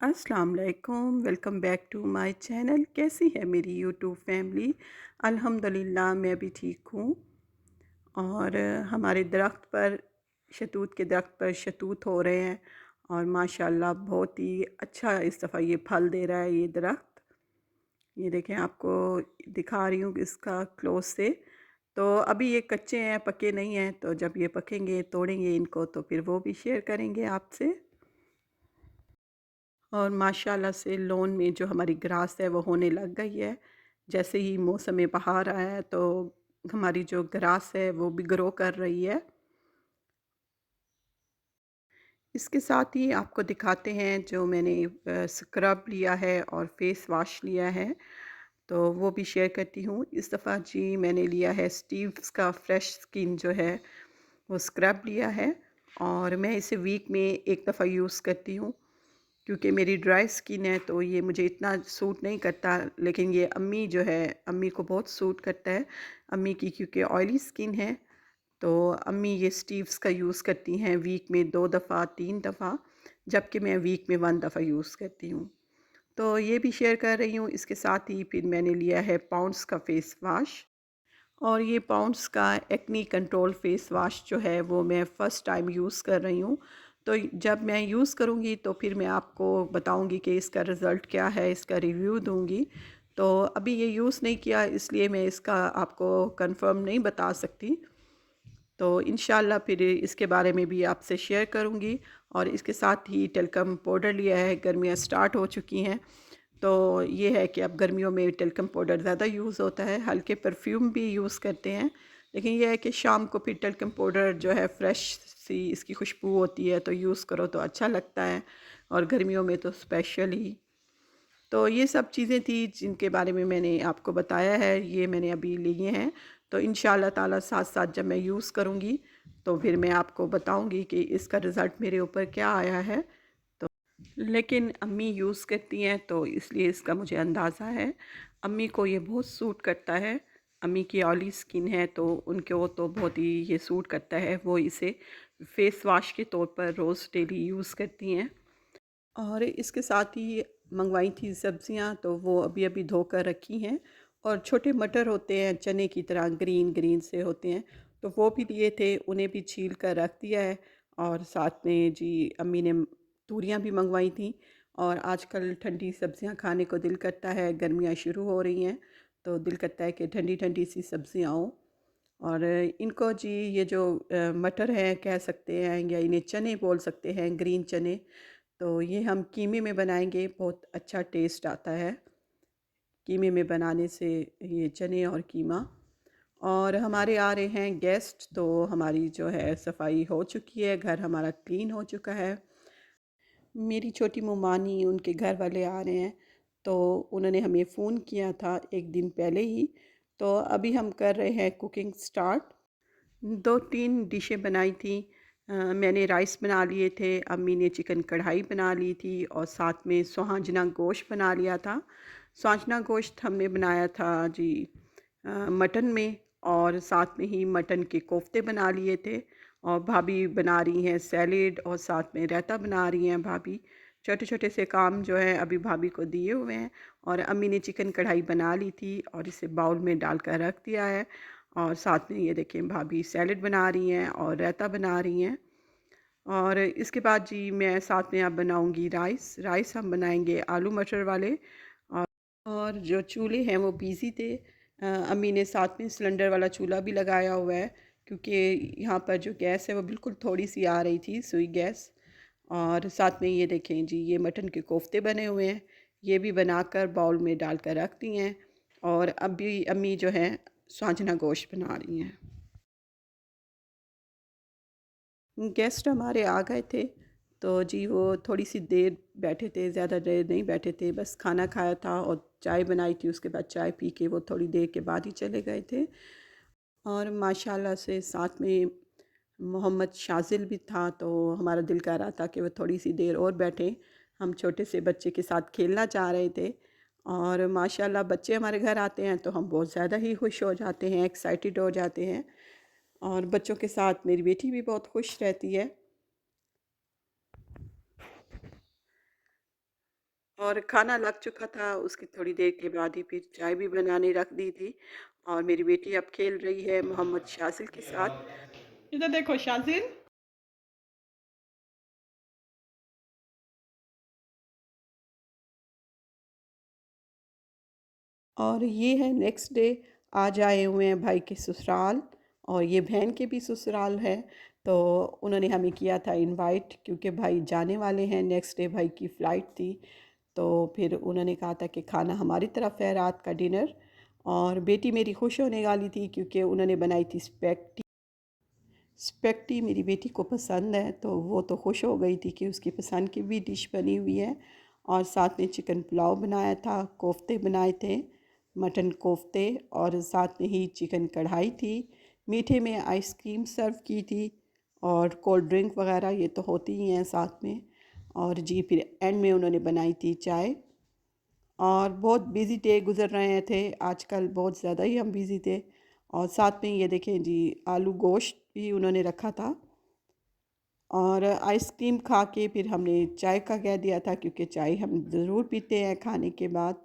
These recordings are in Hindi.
अस्सलाम वालेकुम, welcome back to my channel. कैसी है मेरी यूट्यूब फैमिली? अल्हम्दुलिल्लाह मैं भी ठीक हूँ। और हमारे दरख्त पर शतूत के दरख्त पर शतूत हो रहे हैं और माशाल्लाह बहुत ही अच्छा इस दफ़ा ये फल दे रहा है ये दरख्त। ये देखें, आपको दिखा रही हूँ इसका क्लोज से। तो अभी ये कच्चे हैं, पके नहीं हैं, तो जब ये पकेंगे तोड़ेंगे इनको तो फिर वो भी शेयर करेंगे आपसे। और माशाल्लाह से लॉन में जो हमारी ग्रास है वो होने लग गई है। जैसे ही मौसम बहार आया है तो हमारी जो ग्रास है वो भी ग्रो कर रही है। इसके साथ ही आपको दिखाते हैं जो मैंने स्क्रब लिया है और फेस वॉश लिया है, तो वो भी शेयर करती हूँ। इस दफ़ा जी मैंने लिया है स्टीव्स का फ्रेश स्किन जो है वो स्क्रब लिया है और मैं इसे वीक में एक दफ़ा यूज़ करती हूँ। क्योंकि मेरी ड्राई स्किन है तो ये मुझे इतना सूट नहीं करता, लेकिन ये अम्मी जो है, अम्मी को बहुत सूट करता है। अम्मी की क्योंकि ऑयली स्किन है तो अम्मी ये स्टीव्स का यूज़ करती हैं वीक में 2 दफ़ा 3 दफ़ा, जबकि मैं वीक में 1 दफ़ा यूज़ करती हूँ। तो ये भी शेयर कर रही हूँ। इसके साथ ही फिर मैंने लिया है पॉन्ड्स का फ़ेस वॉश और ये पॉन्ड्स का एक्नी कंट्रोल फ़ेस वॉश जो है वो मैं फ़र्स्ट टाइम यूज़ कर रही हूँ। तो जब मैं यूज़ करूँगी तो फिर मैं आपको बताऊँगी कि इसका रिज़ल्ट क्या है, इसका रिव्यू दूँगी। तो अभी ये यूज़ नहीं किया इसलिए मैं इसका आपको कंफ़र्म नहीं बता सकती। तो इंशाल्लाह फिर इसके बारे में भी आपसे शेयर करूँगी। और इसके साथ ही टेल्कम पाउडर लिया है, गर्मियाँ स्टार्ट हो चुकी हैं। तो ये है कि अब गर्मियों में टेल्कम पाउडर ज़्यादा यूज़ होता है, हल्के परफ्यूम भी यूज़ करते हैं, लेकिन ये है कि शाम को फिर टेल्कम पाउडर जो है फ्रेश सी इसकी खुशबू होती है तो यूज़ करो तो अच्छा लगता है, और गर्मियों में तो स्पेशली। तो ये सब चीज़ें थी जिनके बारे में मैंने आपको बताया है, ये मैंने अभी लिए हैं। तो इंशाल्लाह ताला साथ-साथ जब मैं यूज़ करूँगी तो फिर मैं आपको बताऊँगी कि इसका रिज़ल्ट मेरे ऊपर क्या आया है। तो लेकिन अम्मी यूज़ करती हैं तो इसलिए इसका मुझे अंदाज़ा है। अम्मी को ये बहुत सूट करता है। अम्मी की ऑयली स्किन है तो उनको तो बहुत ही ये सूट करता है। वो इसे फ़ेस वॉश के तौर पर रोज़ डेली यूज़ करती हैं। और इसके साथ ही मंगवाई थी सब्जियां, तो वो अभी अभी धोकर रखी हैं। और छोटे मटर होते हैं चने की तरह, ग्रीन ग्रीन से होते हैं, तो वो भी लिए थे, उन्हें भी छील कर रख दिया है। और साथ में जी अम्मी ने तूरियां भी मंगवाई थी। और आजकल ठंडी सब्जियां खाने को दिल करता है, गर्मियां शुरू हो रही हैं तो दिल करता है कि ठंडी ठंडी सी सब्जियां हो। और इनको जी ये जो मटर है कह सकते हैं या इन्हें चने बोल सकते हैं, ग्रीन चने, तो ये हम कीमे में बनाएंगे, बहुत अच्छा टेस्ट आता है कीमे में बनाने से, ये चने और कीमा। और हमारे आ रहे हैं गेस्ट, तो हमारी जो है सफाई हो चुकी है, घर हमारा क्लीन हो चुका है। मेरी छोटी मुमानी उनके घर वाले आ रहे हैं, तो उन्होंने हमें फ़ोन किया था एक दिन पहले ही। तो अभी हम कर रहे हैं कुकिंग स्टार्ट। 2-3 डिशें बनाई थी। मैंने राइस बना लिए थे, अम्मी ने चिकन कढ़ाई बना ली थी और साथ में सुहाजना गोश्त बना लिया था। सुहाजना गोश्त हमने बनाया था जी मटन में, और साथ में ही मटन के कोफ्ते बना लिए थे। और भाभी बना रही हैं सैलेड और साथ में रायता बना रही हैं भाभी। छोटे छोटे से काम जो है अभी भाभी को दिए हुए हैं। और अम्मी ने चिकन कढ़ाई बना ली थी और इसे बाउल में डालकर रख दिया है। और साथ में ये देखें भाभी सैलेड बना रही हैं और रायता बना रही हैं। और इसके बाद जी मैं साथ में अब बनाऊंगी राइस। राइस हम बनाएंगे आलू मटर वाले। और और जो चूल्हे हैं वो बिज़ी थे। अम्मी ने साथ में सिलेंडर वाला चूल्हा भी लगाया हुआ है, क्योंकि यहाँ पर जो गैस है वो बिल्कुल थोड़ी सी आ रही थी, सुई गैस। और साथ में ये देखें जी ये मटन के कोफ्ते बने हुए हैं, ये भी बनाकर बाउल में डालकर रख दिए हैं। और अभी अम्मी जो है साजना गोश्त बना रही हैं। गेस्ट हमारे आ गए थे, तो जी वो थोड़ी सी देर बैठे थे, ज़्यादा देर नहीं बैठे थे, बस खाना खाया था और चाय बनाई थी, उसके बाद चाय पी के वो थोड़ी देर के बाद ही चले गए थे। और माशाल्लाह से साथ में मोहम्मद शाज़िल भी था, तो हमारा दिल कर रहा था कि वो थोड़ी सी देर और बैठे। हम छोटे से बच्चे के साथ खेलना चाह रहे थे। और माशाल्लाह बच्चे हमारे घर आते हैं तो हम बहुत ज़्यादा ही खुश हो जाते हैं, एक्साइटेड हो जाते हैं। और बच्चों के साथ मेरी बेटी भी बहुत खुश रहती है। और खाना लग चुका था, उसकी थोड़ी देर के बाद ही फिर चाय भी बनाने रख दी थी और मेरी बेटी अब खेल रही है मोहम्मद शाज़िल के साथ। इधर देखो शाज़िल। और ये है नेक्स्ट डे, आज आए हुए हैं भाई के ससुराल और ये बहन के भी ससुराल है। तो उन्होंने हमें किया था इनवाइट क्योंकि भाई जाने वाले हैं, नेक्स्ट डे भाई की फ़्लाइट थी। तो फिर उन्होंने कहा था कि खाना हमारी तरफ है, रात का डिनर। और बेटी मेरी खुश होने वाली थी क्योंकि उन्होंने बनाई थी स्पेगटी। स्पेगटी मेरी बेटी को पसंद है, तो वो तो खुश हो गई थी कि उसकी पसंद की भी डिश बनी हुई है। और साथ में चिकन पुलाव बनाया था, कोफ्ते बनाए थे, मटन कोफ्ते, और साथ में ही चिकन कढ़ाई थी। मीठे में आइसक्रीम सर्व की थी और कोल्ड ड्रिंक वगैरह ये तो होती ही हैं साथ में। और जी फिर एंड में उन्होंने बनाई थी चाय। और बहुत बिज़ी डे गुज़र रहे थे आजकल, बहुत ज़्यादा ही हम बिज़ी थे। और साथ में ये देखें जी, आलू गोश्त भी उन्होंने रखा था। और आइसक्रीम खा के फिर हमने चाय का कह दिया था क्योंकि चाय हम ज़रूर पीते हैं खाने के बाद।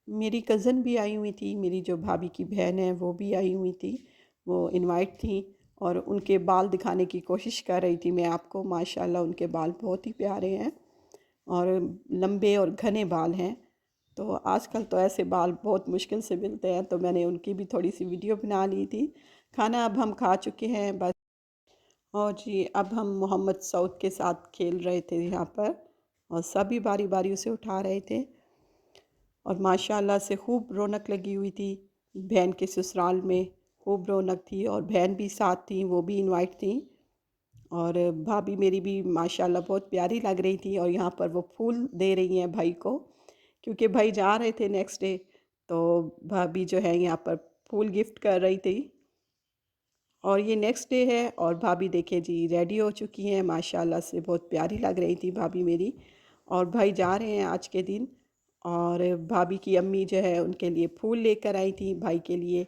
मेरी कज़न भी आई हुई थी, मेरी जो भाभी की बहन है वो भी आई हुई थी, वो इनवाइट थी। और उनके बाल दिखाने की कोशिश कर रही थी मैं आपको, माशाल्लाह उनके बाल बहुत ही प्यारे हैं और लंबे और घने बाल हैं। तो आजकल तो ऐसे बाल बहुत मुश्किल से मिलते हैं, तो मैंने उनकी भी थोड़ी सी वीडियो बना ली थी। खाना अब हम खा चुके हैं बस। और जी अब हम मोहम्मद सऊद के साथ खेल रहे थे यहाँ पर और सभी बारी बारी उसे उठा रहे थे। और माशाल्लाह से खूब रौनक लगी हुई थी बहन के ससुराल में, खूब रौनक थी और बहन भी साथ थी, वो भी इनवाइट थी। और भाभी मेरी भी माशाल्लाह बहुत प्यारी लग रही थी और यहाँ पर वो फूल दे रही हैं भाई को क्योंकि भाई जा रहे थे नेक्स्ट डे। तो भाभी जो है यहाँ पर फूल गिफ्ट कर रही थी। और ये नेक्स्ट डे है और भाभी देखे जी रेडी हो चुकी हैं, माशाल्लाह से बहुत प्यारी लग रही थी भाभी मेरी। और भाई जा रहे हैं आज के दिन। और भाभी की अम्मी जो है उनके लिए फूल लेकर आई थी भाई के लिए।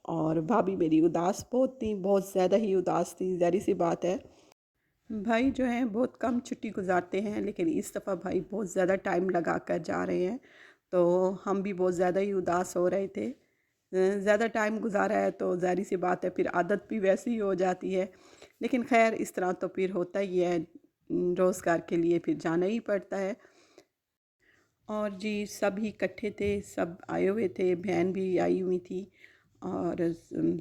और भाभी मेरी उदास बहुत थी, बहुत ज़्यादा ही उदास थी, ज़ाहिर सी बात है। भाई जो हैं बहुत कम छुट्टी गुजारते हैं, लेकिन इस दफ़ा भाई बहुत ज़्यादा टाइम लगा कर जा रहे हैं। तो हम भी बहुत ज़्यादा ही उदास हो रहे थे। ज़्यादा टाइम गुजारा है तो ज़ाहिर सी बात है फिर आदत भी वैसी ही हो जाती है। लेकिन खैर इस तरह तो फिर होता ही है, रोज़गार के लिए फिर जाना ही पड़ता है। और जी सब ही इकट्ठे थे, सब आए हुए थे, बहन भी आई हुई थी और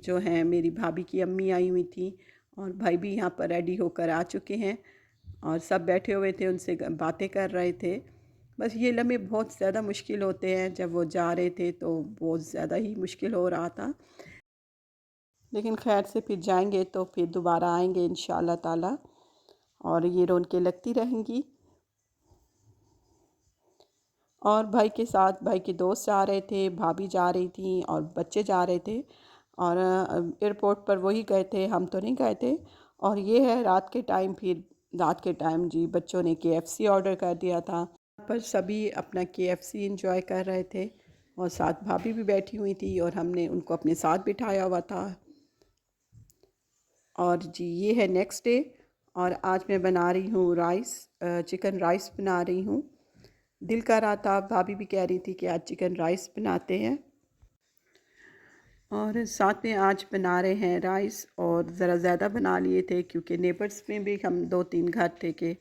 जो है मेरी भाभी की अम्मी आई हुई थी और भाई भी यहाँ पर रेडी होकर आ चुके हैं। और सब बैठे हुए थे, उनसे बातें कर रहे थे। बस ये लम्हे बहुत ज़्यादा मुश्किल होते हैं, जब वो जा रहे थे तो बहुत ज़्यादा ही मुश्किल हो रहा था। लेकिन खैर से फिर जाएंगे तो फिर दोबारा आएंगे इंशाअल्लाह ताला और ये रौनकें लगती रहेंगी। और भाई के साथ भाई के दोस्त जा रहे थे, भाभी जा रही थी और बच्चे जा रहे थे। और एयरपोर्ट पर वही गए थे, हम तो नहीं गए थे। और ये है रात के टाइम, फिर रात के टाइम जी बच्चों ने केएफसी ऑर्डर कर दिया था। पर सभी अपना केएफसी एंजॉय कर रहे थे और साथ भाभी भी बैठी हुई थी और हमने उनको अपने साथ बिठाया हुआ था। और जी ये है नेक्स्ट डे और आज मैं बना रही हूँ राइस, चिकन राइस बना रही हूँ। दिल कर रहा था, भाभी भी कह रही थी कि आज चिकन राइस बनाते हैं। और साथ में आज बना रहे हैं राइस और ज़रा ज़्यादा बना लिए थे क्योंकि नेबर्स में भी हम 2-3 घर थे कि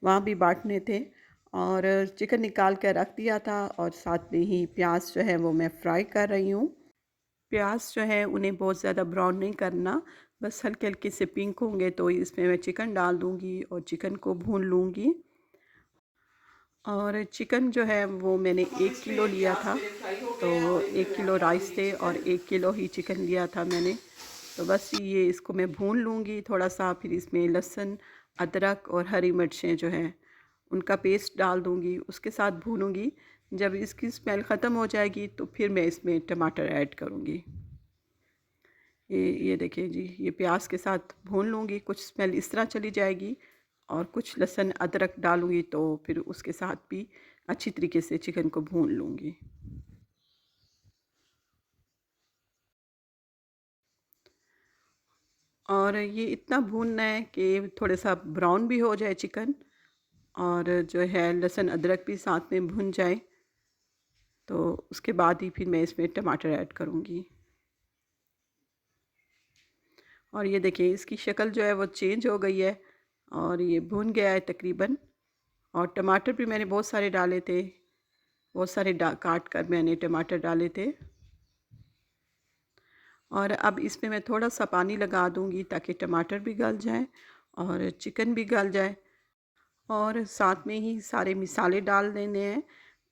वहाँ भी बांटने थे। और चिकन निकाल कर रख दिया था और साथ में ही प्याज जो है वो मैं फ्राई कर रही हूँ। प्याज जो है उन्हें बहुत ज़्यादा ब्राउन नहीं करना, बस हल्के हल्के से पिंक होंगे तो इसमें मैं चिकन डाल दूँगी और चिकन को भून लूँगी। और चिकन जो है वो मैंने 1 किलो लिया था, तो 1 किलो राइस थे और 1 किलो ही चिकन लिया था मैंने। तो बस ये इसको मैं भून लूँगी थोड़ा सा, फिर इसमें लहसुन, अदरक और हरी मिर्चें जो हैं उनका पेस्ट डाल दूँगी, उसके साथ भूनूँगी। जब इसकी स्मेल ख़त्म हो जाएगी तो फिर मैं इसमें टमाटर ऐड करूँगी। ये देखिए जी, ये प्याज के साथ भून लूँगी, कुछ स्मेल इस तरह चली जाएगी और कुछ लहसुन अदरक डालूँगी तो फिर उसके साथ भी अच्छी तरीके से चिकन को भून लूँगी। और ये इतना भूनना है कि थोड़ा सा ब्राउन भी हो जाए चिकन और जो है लहसुन अदरक भी साथ में भुन जाए, तो उसके बाद ही फिर मैं इसमें टमाटर ऐड करूँगी। और ये देखिए इसकी शक्ल जो है वो चेंज हो गई है और ये भुन गया है तकरीबन। और टमाटर भी मैंने बहुत सारे डाले थे, बहुत सारे काट कर मैंने टमाटर डाले थे। और अब इसमें मैं थोड़ा सा पानी लगा दूंगी ताकि टमाटर भी गल जाएं और चिकन भी गल जाए। और साथ में ही सारे मिसाले डाल देने हैं।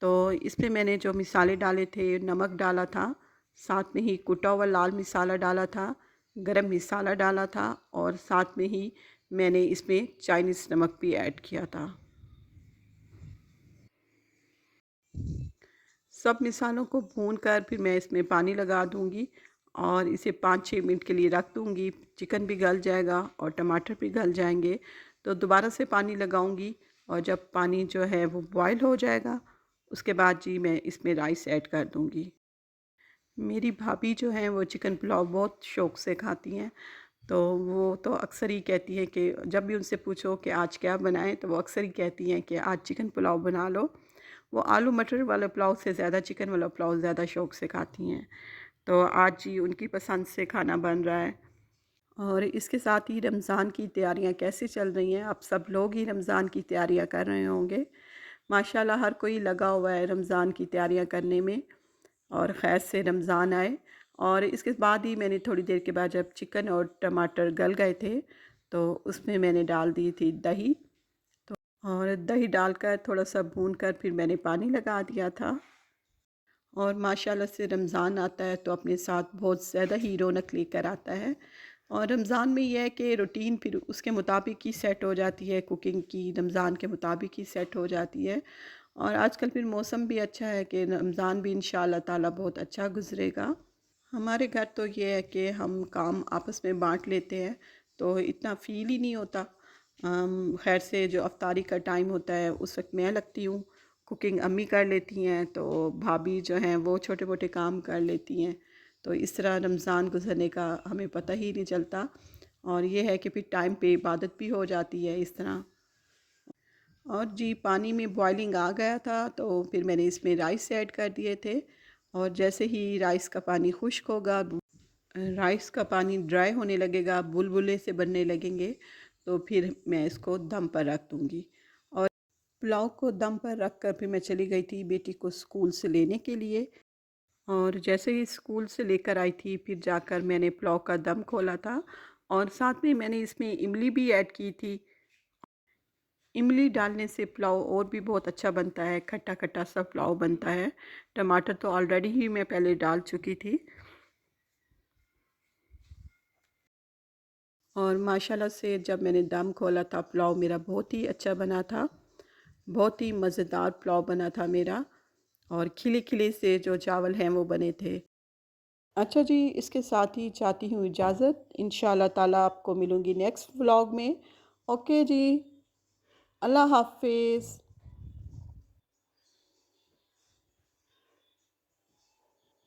तो इसमें मैंने जो मिसाले डाले थे, नमक डाला था, साथ में ही कुटा हुआ लाल मसाला डाला था, गरम मसाला डाला था और साथ में ही मैंने इसमें चाइनीज़ नमक भी ऐड किया था। सब मिसालों को भून कर फिर मैं इसमें पानी लगा दूंगी और इसे 5-6 मिनट के लिए रख दूंगी। चिकन भी गल जाएगा और टमाटर भी गल जाएंगे। तो दोबारा से पानी लगाऊंगी और जब पानी जो है वो बॉयल हो जाएगा, उसके बाद जी मैं इसमें राइस ऐड कर दूंगी। मेरी भाभी जो हैं वो चिकन पुलाव बहुत शौक़ से खाती हैं। तो वो तो अक्सर ही कहती हैं कि जब भी उनसे पूछो कि आज क्या बनाएं, तो वो अक्सर ही कहती हैं कि आज चिकन पुलाव बना लो। वो आलू मटर वाला पुलाव से ज़्यादा चिकन वाला पुलाव ज़्यादा शौक़ से खाती हैं। तो आज जी उनकी पसंद से खाना बन रहा है। और इसके साथ ही रमज़ान की तैयारियां कैसे चल रही हैं? आप सब लोग ही रमज़ान की तैयारियां कर रहे होंगे। माशाल्लाह हर कोई लगा हुआ है रमज़ान की तैयारियां करने में और खैर से रमज़ान आए। और इसके बाद ही मैंने थोड़ी देर के बाद जब चिकन और टमाटर गल गए थे, तो उसमें मैंने डाल दी थी दही। और दही डालकर थोड़ा सा भून कर फिर मैंने पानी लगा दिया था। और माशाल्लाह से रमज़ान आता है तो अपने साथ बहुत ज़्यादा ही रौनक लेकर आता है। और रमज़ान में यह है कि रूटीन फिर उसके मुताबिक ही सेट हो जाती है, कुकिंग की रमज़ान के मुताबिक ही सेट हो जाती है। और आजकल फिर मौसम भी अच्छा है कि रमज़ान भी इंशाअल्लाह ताला बहुत अच्छा गुज़रेगा। हमारे घर तो ये है कि हम काम आपस में बांट लेते हैं, तो इतना फ़ील ही नहीं होता। खैर से जो अफ्तारी का टाइम होता है उस वक्त मैं लगती हूँ, कुकिंग अम्मी कर लेती हैं, तो भाभी जो हैं वो छोटे मोटे काम कर लेती हैं। तो इस तरह रमज़ान गुजरने का हमें पता ही नहीं चलता। और ये है कि फिर टाइम पे इबादत भी हो जाती है इस तरह। और जी पानी में बॉइलिंग आ गया था तो फिर मैंने इसमें राइस ऐड कर दिए थे। और जैसे ही राइस का पानी खुश्क होगा, राइस का पानी ड्राई होने लगेगा, बुलबुले से बनने लगेंगे, तो फिर मैं इसको दम पर रख दूँगी। और पुलाव को दम पर रख कर फिर मैं चली गई थी बेटी को स्कूल से लेने के लिए। और जैसे ही स्कूल से लेकर आई थी फिर जाकर मैंने पुलाव का दम खोला था। और साथ में मैंने इसमें इमली भी ऐड की थी। इमली डालने से पुलाव और भी बहुत अच्छा बनता है, खट्टा खट्टा सा पुलाव बनता है। टमाटर तो ऑलरेडी ही मैं पहले डाल चुकी थी। और माशाल्लाह से जब मैंने दम खोला था पुलाव मेरा बहुत ही अच्छा बना था। बहुत ही मज़ेदार पुलाव बना था मेरा। और खिले खिले से जो चावल हैं वो बने थे। अच्छा जी, इसके साथ ही चाहती हूँ इजाज़त। इंशाअल्लाह ताला आपको मिलूँगी नेक्स्ट व्लॉग में। ओके जी, अल्लाह हाफ़िज़।